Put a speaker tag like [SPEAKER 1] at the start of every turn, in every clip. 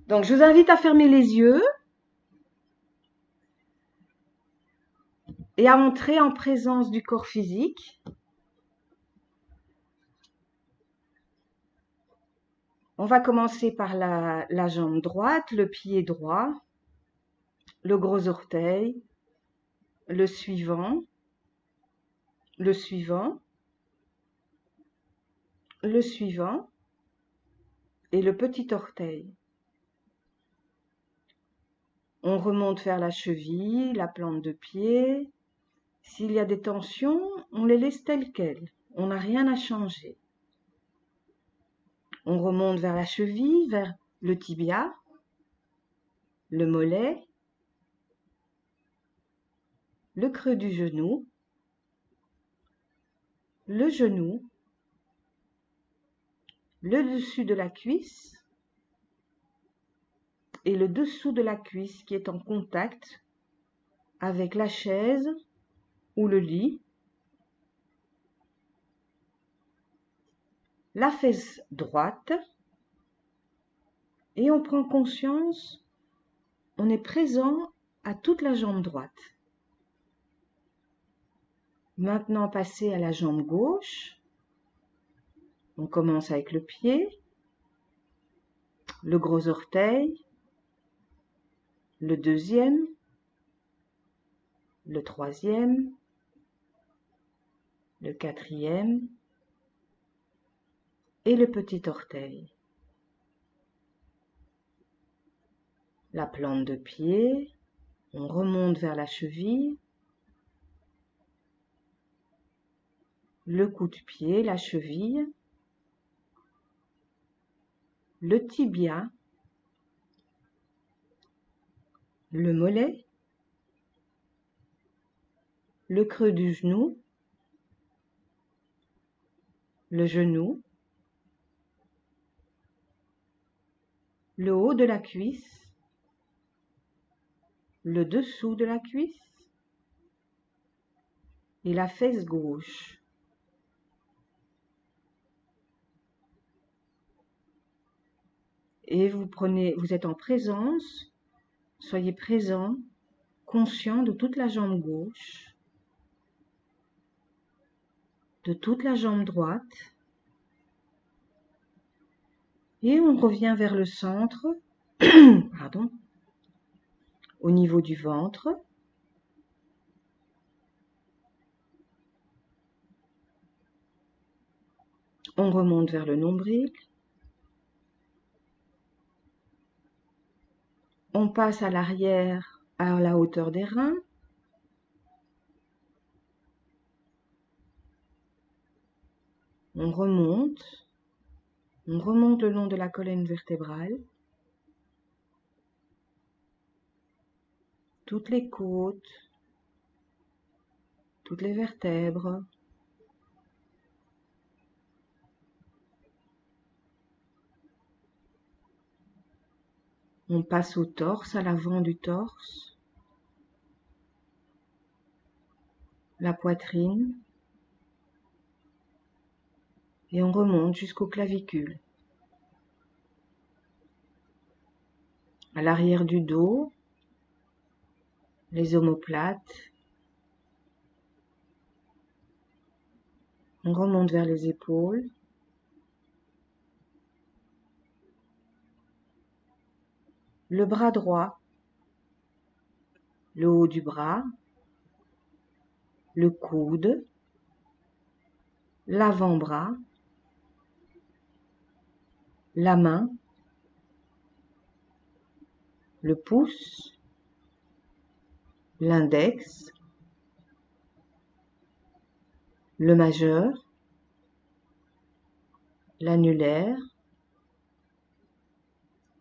[SPEAKER 1] Donc, je vous invite à fermer les yeux et à entrer en présence du corps physique. On va commencer par la jambe droite, le pied droit, le gros orteil, le suivant, le suivant, le suivant et le petit orteil. On remonte vers la cheville, la plante de pied. S'il y a des tensions, on les laisse telles quelles. On n'a rien à changer. On remonte vers la cheville, vers le tibia, le mollet, le creux du genou, le genou, le dessus de la cuisse et le dessous de la cuisse qui est en contact avec la chaise ou le lit, la fesse droite, et on prend conscience, on est présent à toute la jambe droite. Maintenant, passer à la jambe gauche. On commence avec le pied, le gros orteil, le deuxième, le troisième, le quatrième et le petit orteil. La plante de pied, on remonte vers la cheville, le coup de pied, la cheville, le tibia, le mollet, le creux du genou, le genou, le haut de la cuisse, le dessous de la cuisse et la fesse gauche. Et vous êtes en présence, soyez présent, conscient de toute la jambe gauche, de toute la jambe droite. Et on revient vers le centre, pardon, au niveau du ventre. On remonte vers le nombril. On passe à l'arrière, à la hauteur des reins. On remonte le long de la colonne vertébrale. Toutes les côtes, toutes les vertèbres. On passe au torse, à l'avant du torse, la poitrine, et on remonte jusqu'aux clavicules. À l'arrière du dos, les omoplates. On remonte vers les épaules. Le bras droit, le haut du bras, le coude, l'avant-bras, la main, le pouce, l'index, le majeur, l'annulaire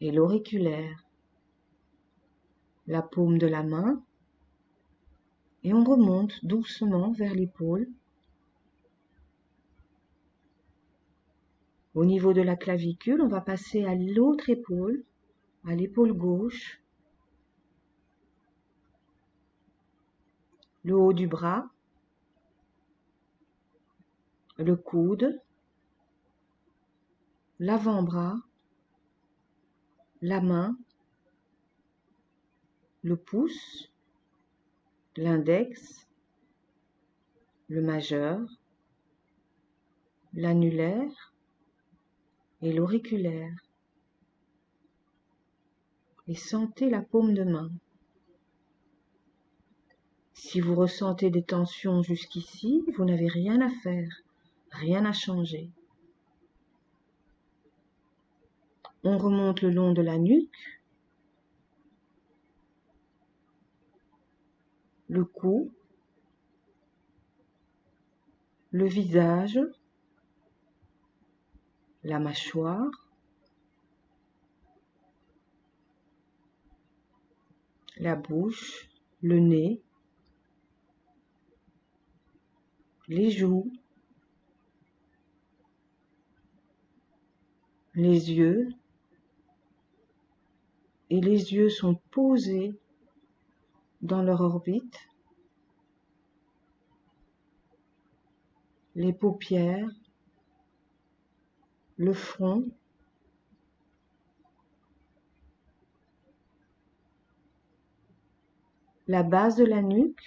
[SPEAKER 1] et l'auriculaire, la paume de la main, et on remonte doucement vers l'épaule. Au niveau de la clavicule, on va passer à l'autre épaule, à l'épaule gauche, le haut du bras, le coude, l'avant-bras, la main, le pouce, l'index, le majeur, l'annulaire et l'auriculaire. Et sentez la paume de main. Si vous ressentez des tensions jusqu'ici, vous n'avez rien à faire, rien à changer. On remonte le long de la nuque, le cou, le visage, la mâchoire, la bouche, le nez, les joues, les yeux, et les yeux sont posés dans leur orbite, les paupières, le front, la base de la nuque,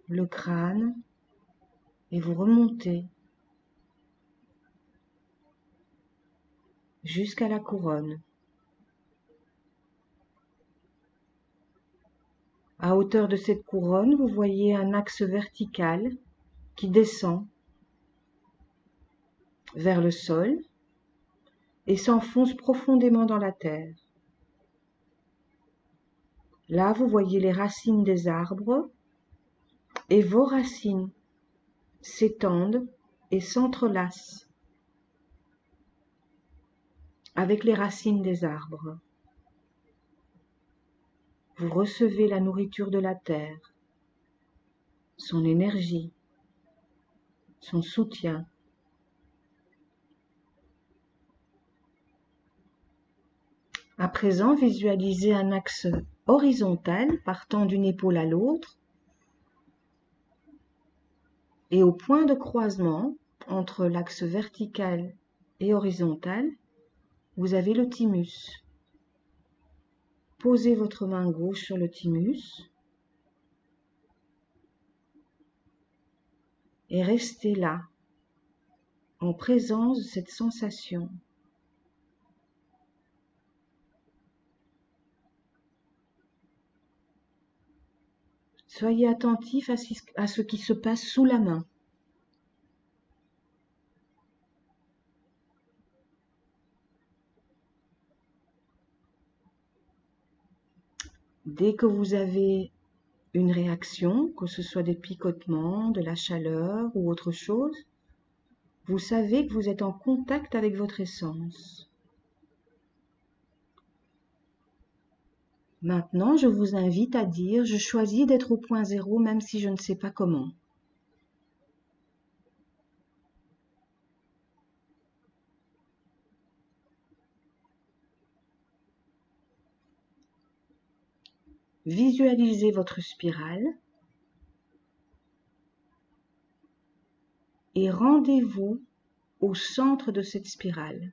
[SPEAKER 1] le crâne, et vous remontez jusqu'à la couronne. À hauteur de cette couronne, vous voyez un axe vertical qui descend vers le sol et s'enfonce profondément dans la terre. Là, vous voyez les racines des arbres et vos racines s'étendent et s'entrelacent avec les racines des arbres. Vous recevez la nourriture de la terre, son énergie, son soutien. À présent, visualisez un axe horizontal partant d'une épaule à l'autre et au point de croisement entre l'axe vertical et horizontal, vous avez le thymus. Posez votre main gauche sur le thymus et restez là, en présence de cette sensation. Soyez attentif à ce qui se passe sous la main. Dès que vous avez une réaction, que ce soit des picotements, de la chaleur ou autre chose, vous savez que vous êtes en contact avec votre essence. Maintenant, je vous invite à dire « Je choisis d'être au point zéro même si je ne sais pas comment ». Visualisez votre spirale et rendez-vous au centre de cette spirale.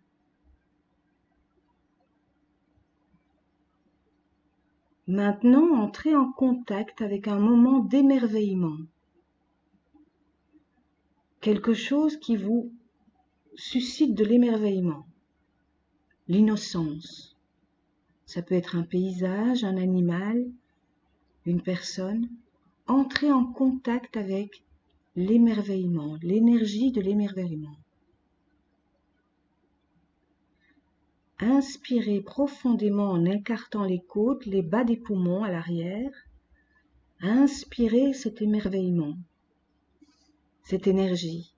[SPEAKER 1] Maintenant, entrez en contact avec un moment d'émerveillement. Quelque chose qui vous suscite de l'émerveillement, l'innocence. Ça peut être un paysage, un animal, une personne. Entrez en contact avec l'émerveillement, l'énergie de l'émerveillement. Inspirez profondément en écartant les côtes, les bas des poumons à l'arrière. Inspirez cet émerveillement, cette énergie.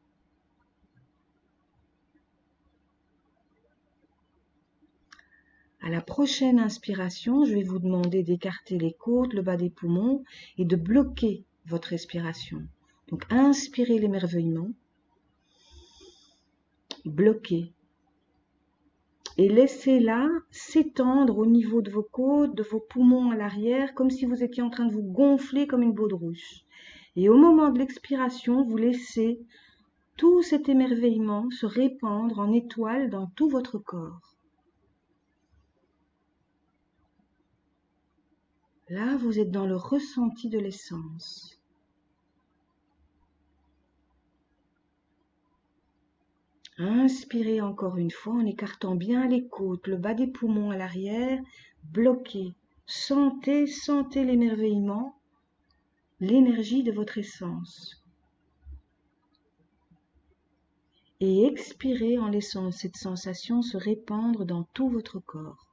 [SPEAKER 1] À la prochaine inspiration, je vais vous demander d'écarter les côtes, le bas des poumons et de bloquer votre respiration. Donc, inspirez l'émerveillement, bloquez. Et laissez-la s'étendre au niveau de vos côtes, de vos poumons à l'arrière, comme si vous étiez en train de vous gonfler comme une baudruche. Et au moment de l'expiration, vous laissez tout cet émerveillement se répandre en étoiles dans tout votre corps. Là, vous êtes dans le ressenti de l'essence. Inspirez encore une fois en écartant bien les côtes, le bas des poumons à l'arrière, bloqué. Sentez l'émerveillement, l'énergie de votre essence. Et expirez en laissant cette sensation se répandre dans tout votre corps.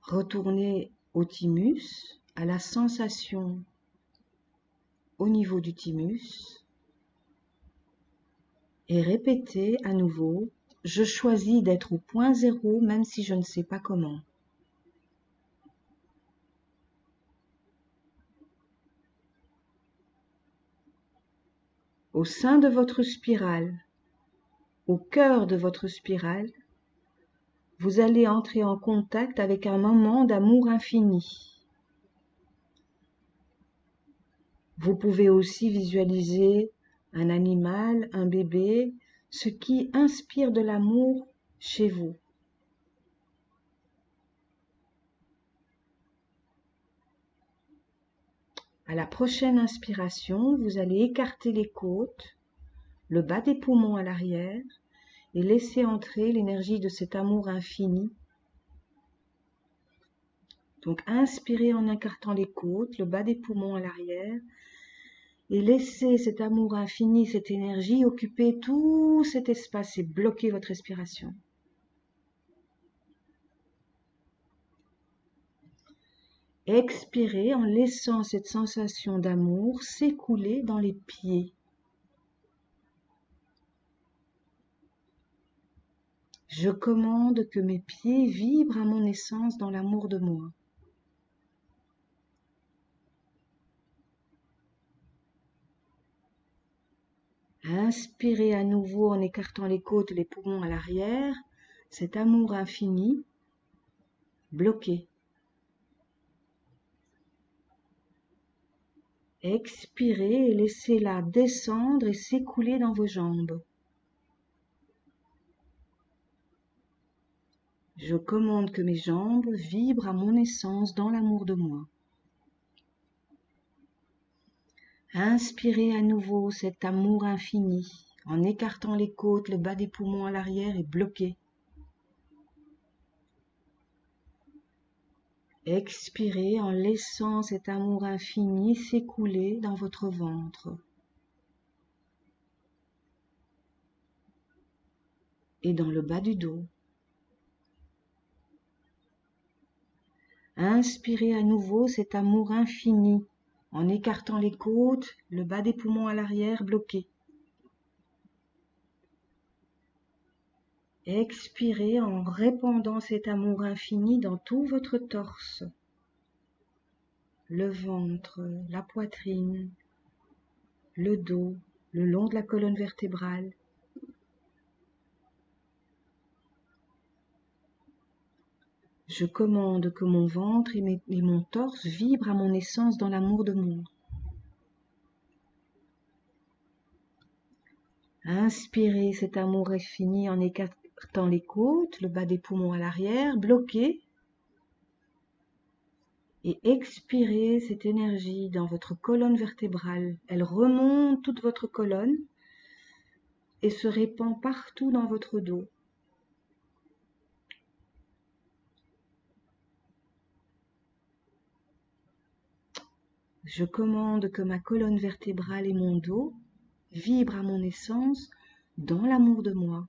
[SPEAKER 1] Retournez au thymus, à la sensation au niveau du thymus et répétez à nouveau « Je choisis d'être au point zéro même si je ne sais pas comment ». Au sein de votre spirale, au cœur de votre spirale, vous allez entrer en contact avec un moment d'amour infini. Vous pouvez aussi visualiser un animal, un bébé, ce qui inspire de l'amour chez vous. À la prochaine inspiration, vous allez écarter les côtes, le bas des poumons à l'arrière et laisser entrer l'énergie de cet amour infini. Donc inspirez en écartant les côtes, le bas des poumons à l'arrière et laissez cet amour infini, cette énergie occuper tout cet espace et bloquer votre respiration. Expirez en laissant cette sensation d'amour s'écouler dans les pieds. Je commande que mes pieds vibrent à mon essence dans l'amour de moi. Inspirez à nouveau en écartant les côtes et les poumons à l'arrière, cet amour infini, bloqué. Expirez et laissez-la descendre et s'écouler dans vos jambes. Je commande que mes jambes vibrent à mon essence dans l'amour de moi. Inspirez à nouveau cet amour infini en écartant les côtes, le bas des poumons à l'arrière et bloqué. Expirez en laissant cet amour infini s'écouler dans votre ventre et dans le bas du dos. Inspirez à nouveau cet amour infini en écartant les côtes, le bas des poumons à l'arrière bloqué. Expirez en répandant cet amour infini dans tout votre torse, le ventre, la poitrine, le dos, le long de la colonne vertébrale. Je commande que mon ventre et mon torse vibrent à mon essence dans l'amour de moi. Inspirez cet amour infini en écartant les côtes, le bas des poumons à l'arrière, bloqué. Et expirez cette énergie dans votre colonne vertébrale. Elle remonte toute votre colonne et se répand partout dans votre dos. Je commande que ma colonne vertébrale et mon dos vibrent à mon essence dans l'amour de moi.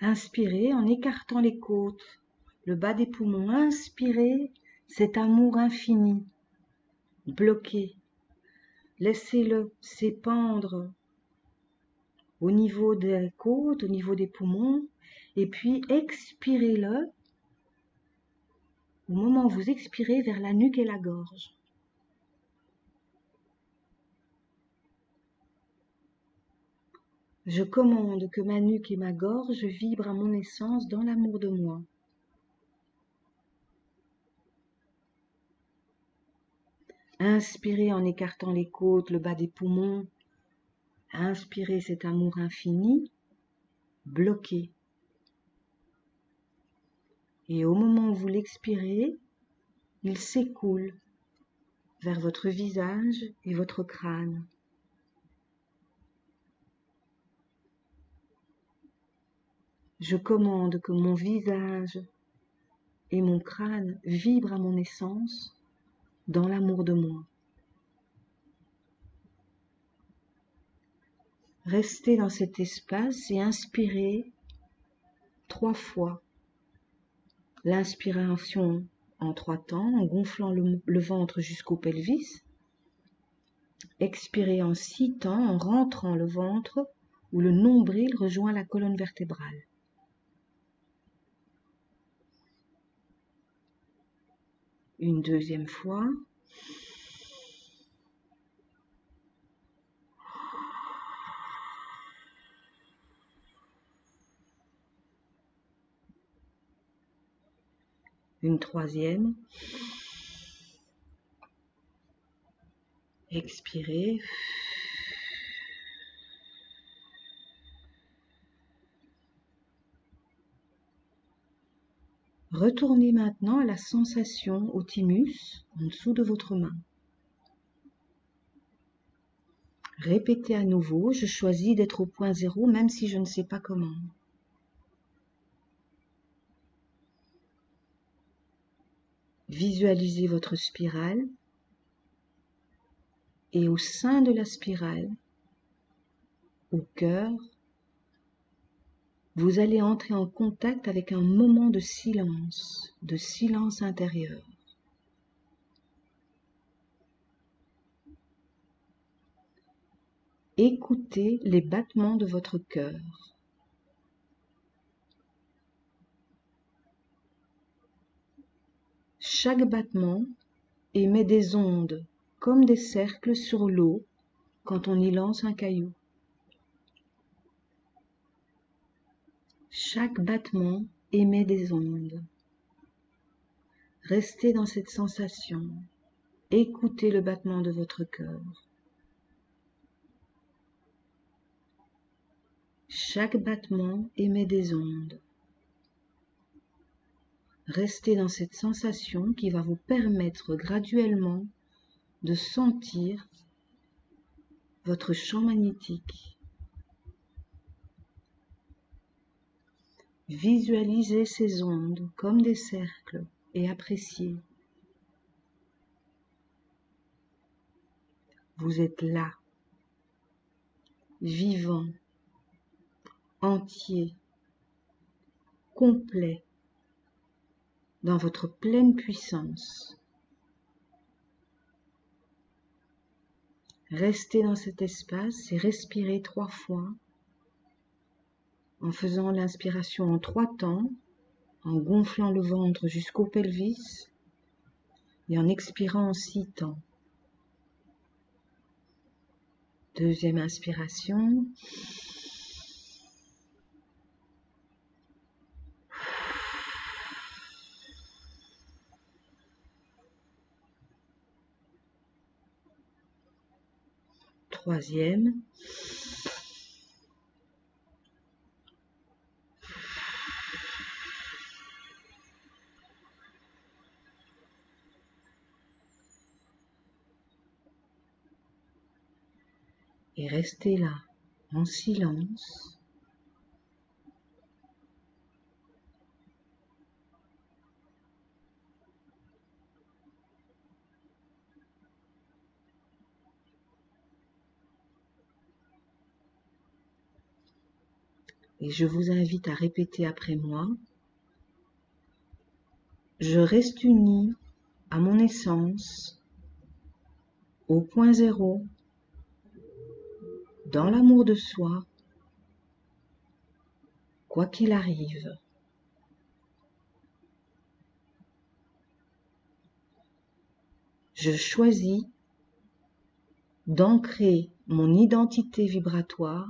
[SPEAKER 1] Inspirez en écartant les côtes, le bas des poumons. Inspirez cet amour infini, bloqué. Laissez-le s'épandre au niveau des côtes, au niveau des poumons, et puis expirez-le au moment où vous expirez vers la nuque et la gorge. Je commande que ma nuque et ma gorge vibrent à mon essence dans l'amour de moi. Inspirez en écartant les côtes, le bas des poumons, Inspirez cet amour infini, bloqué. Et au moment où vous l'expirez, il s'écoule vers votre visage et votre crâne. Je commande que mon visage et mon crâne vibrent à mon essence dans l'amour de moi. Restez dans cet espace et inspirez 3 fois. L'inspiration en 3 temps, en gonflant le ventre jusqu'au pelvis. Expirez en 6 temps, en rentrant le ventre où le nombril rejoint la colonne vertébrale. Une deuxième fois. Une troisième. Expirez. Retournez maintenant à la sensation au thymus, en dessous de votre main. Répétez à nouveau, je choisis d'être au point zéro même si je ne sais pas comment. Visualisez votre spirale et au sein de la spirale, au cœur, vous allez entrer en contact avec un moment de silence intérieur. Écoutez les battements de votre cœur. Chaque battement émet des ondes comme des cercles sur l'eau quand on y lance un caillou. Chaque battement émet des ondes. Restez dans cette sensation. Écoutez le battement de votre cœur. Chaque battement émet des ondes. Restez dans cette sensation qui va vous permettre graduellement de sentir votre champ magnétique. Visualisez ces ondes comme des cercles et appréciez. Vous êtes là, vivant, entier, complet, dans votre pleine puissance. Restez dans cet espace et respirez 3 fois en faisant l'inspiration en 3 temps, en gonflant le ventre jusqu'au pelvis et en expirant en 6 temps. Deuxième inspiration. Troisième. Et restez là, en silence. Et je vous invite à répéter après moi. Je reste uni à mon essence, au point zéro, dans l'amour de soi, quoi qu'il arrive. Je choisis d'ancrer mon identité vibratoire,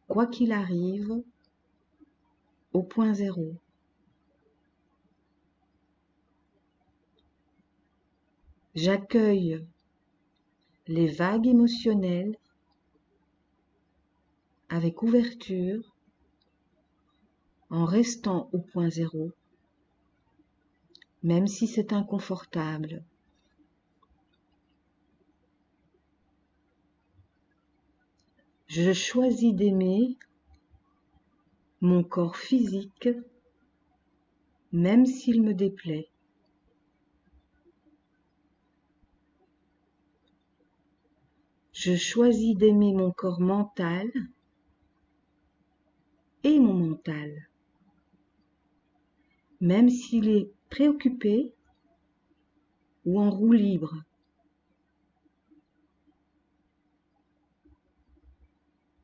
[SPEAKER 1] quoi qu'il arrive, au point zéro. J'accueille les vagues émotionnelles avec ouverture en restant au point zéro, même si c'est inconfortable. Je choisis d'aimer mon corps physique, même s'il me déplaît. Je choisis d'aimer mon corps mental et mon mental, même s'il est préoccupé ou en roue libre.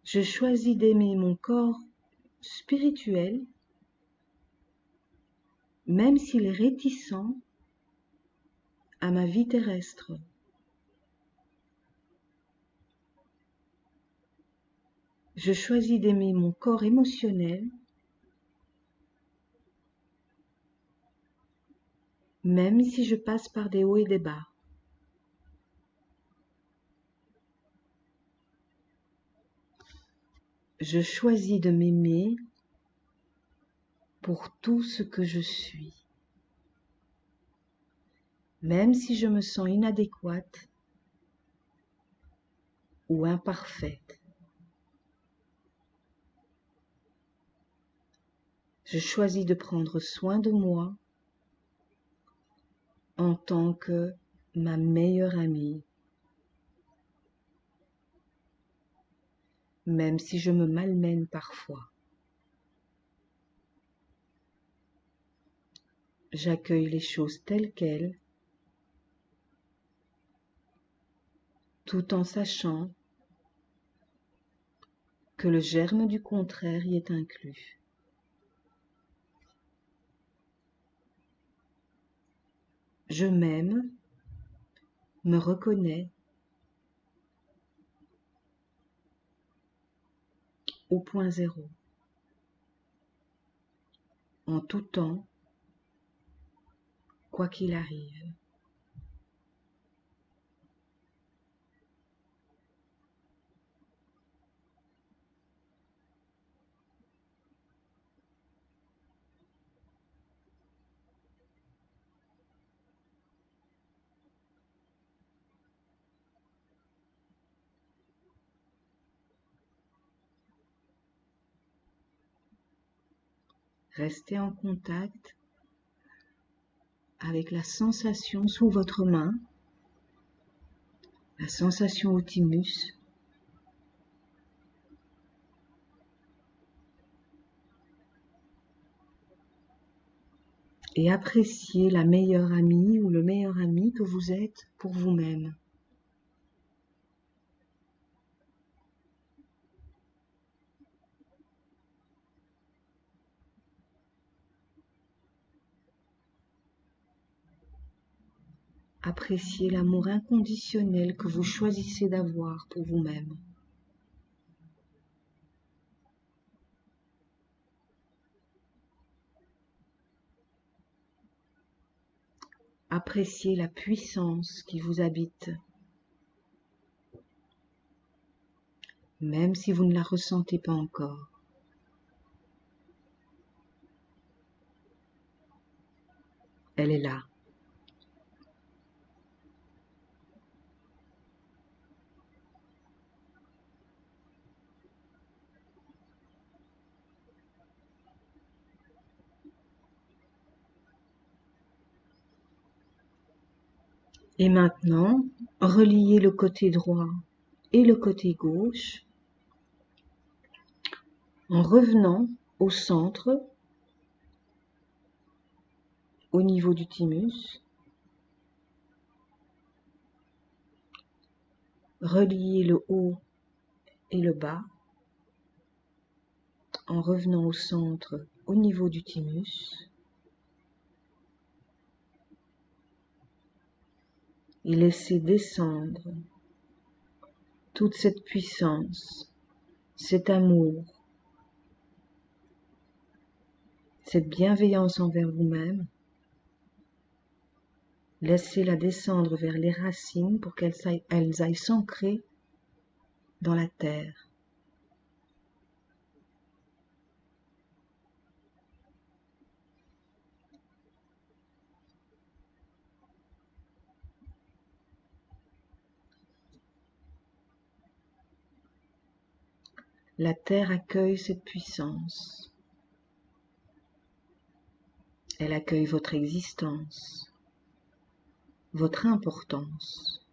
[SPEAKER 1] Je choisis d'aimer mon corps spirituel, même s'il est réticent à ma vie terrestre. Je choisis d'aimer mon corps émotionnel, même si je passe par des hauts et des bas. Je choisis de m'aimer pour tout ce que je suis, même si je me sens inadéquate ou imparfaite. Je choisis de prendre soin de moi en tant que ma meilleure amie, même si je me malmène parfois. J'accueille les choses telles quelles, tout en sachant que le germe du contraire y est inclus. Je m'aime, me reconnais au point zéro, en tout temps, quoi qu'il arrive. Restez en contact avec la sensation sous votre main, la sensation au thymus, et appréciez la meilleure amie ou le meilleur ami que vous êtes pour vous-même. Appréciez l'amour inconditionnel que vous choisissez d'avoir pour vous-même. Appréciez la puissance qui vous habite, même si vous ne la ressentez pas encore. Elle est là. Et maintenant, reliez le côté droit et le côté gauche en revenant au centre, au niveau du thymus. Reliez le haut et le bas en revenant au centre, au niveau du thymus. Et laissez descendre toute cette puissance, cet amour, cette bienveillance envers vous-même Laissez-la descendre vers les racines pour qu'elles aillent s'ancrer dans la terre. La terre accueille cette puissance. Elle accueille votre existence, votre importance.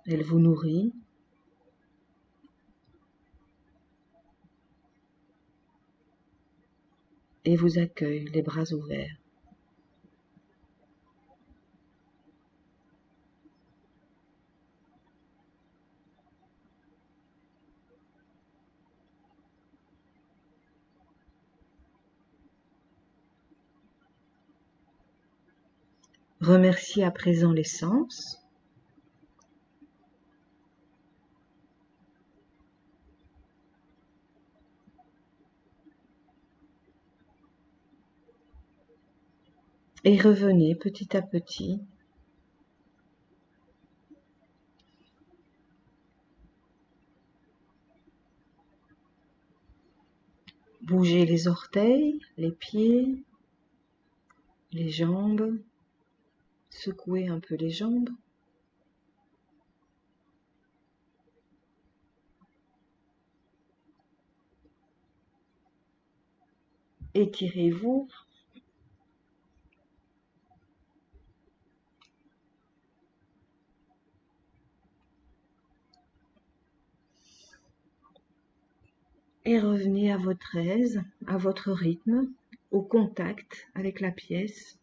[SPEAKER 1] Elle vous nourrit. Et vous accueille les bras ouverts. Remerciez à présent les sens. Et revenez petit à petit bougez les orteils, les pieds, les jambes, secouez un peu les jambes. Étirez-vous. Et revenez à votre aise, à votre rythme, au contact avec la pièce.